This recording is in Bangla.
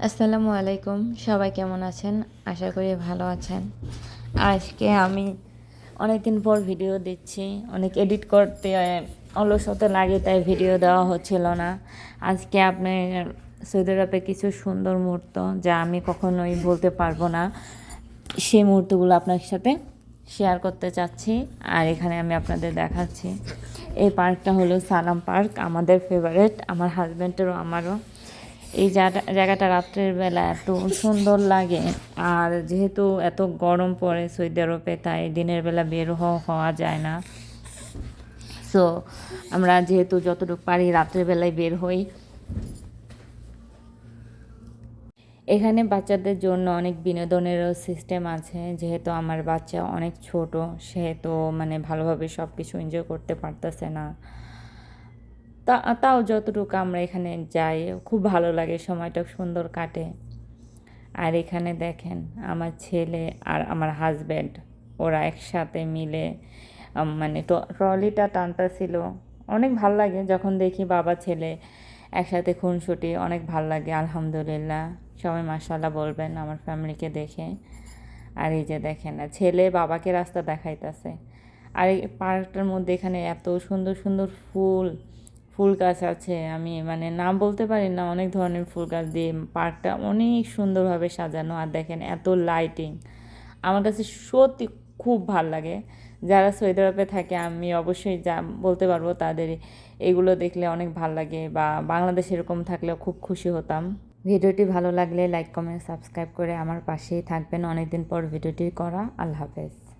আসসালামু আলাইকুম, সবাই কেমন আছেন? আশা করি ভালো আছেন। আজকে আমি অনেক দিন পর ভিডিও দিচ্ছি। অনেক এডিট করতে অলসতা লাগে, তাই ভিডিও দেওয়া হচ্ছিল না। আজকে আপনার সৌদি আরবে কিছু সুন্দর মুহূর্ত যা আমি কখনোই বলতে পারবো না, সেই মুহূর্তগুলো আপনার সাথে শেয়ার করতে চাচ্ছি। আর এখানে আমি আপনাদের দেখাচ্ছি, এই পার্কটা হলো সালাম পার্ক, আমাদের ফেভারিট, আমার হাজব্যান্ডেরও আমারও। এই জায়গাটা রাত্রের বেলা এত সুন্দর লাগে। আর যেহেতু এত গরম পড়ে সৌদি আরবে, তাই দিনের বেলা বের হওয়া যায় না। সো আমরা যেহেতু যতটুকু পারি রাত্রের বেলায় বের হই। এখানে বাচ্চাদের জন্য অনেক বিনোদনেরও সিস্টেম আছে। যেহেতু আমার বাচ্চা অনেক ছোট, সেহেতু ভালোভাবে সব কিছু এনজয় করতে পারতেছে না। তাও যতটুকু আমরা এখানে যাই খুব ভালো লাগে, সময়টা সুন্দর কাটে। আর এখানে দেখেন আমার ছেলে আর আমার হাজব্যান্ড, ওরা একসাথে মিলে ট্রলিটা টানতেছিল। অনেক ভাল লাগে যখন দেখি বাবা ছেলে একসাথে খুনসুটি, অনেক ভাল লাগে। আলহামদুলিল্লাহ, সবাই মাশাআল্লাহ বলবেন আমার ফ্যামিলিকে দেখে। আর এই যে দেখেন না, ছেলে বাবাকে রাস্তা দেখাইতেছে। আর এই পার্কটার মধ্যে এখানে এত সুন্দর সুন্দর ফুল গাছ আছে, আমি নাম বলতে পারি না, অনেক ধরনের ফুল গাছ দিয়ে পার্কটা অনেক সুন্দরভাবে সাজানো। আর দেখেন এত লাইটিং, আমার কাছে সত্যি খুব ভাল লাগে। যারা সৌদি আরবে থাকে আমি অবশ্যই যা বলতে পারবো, তাদের এগুলো দেখলে অনেক ভাল লাগে, বা বাংলাদেশে এরকম থাকলেও খুব খুশি হতাম। ভিডিওটি ভালো লাগলে লাইক কমেন্ট সাবস্ক্রাইব করে আমার পাশেই থাকবেন। অনেকদিন পর ভিডিওটি করা। আল্লাহ হাফেজ।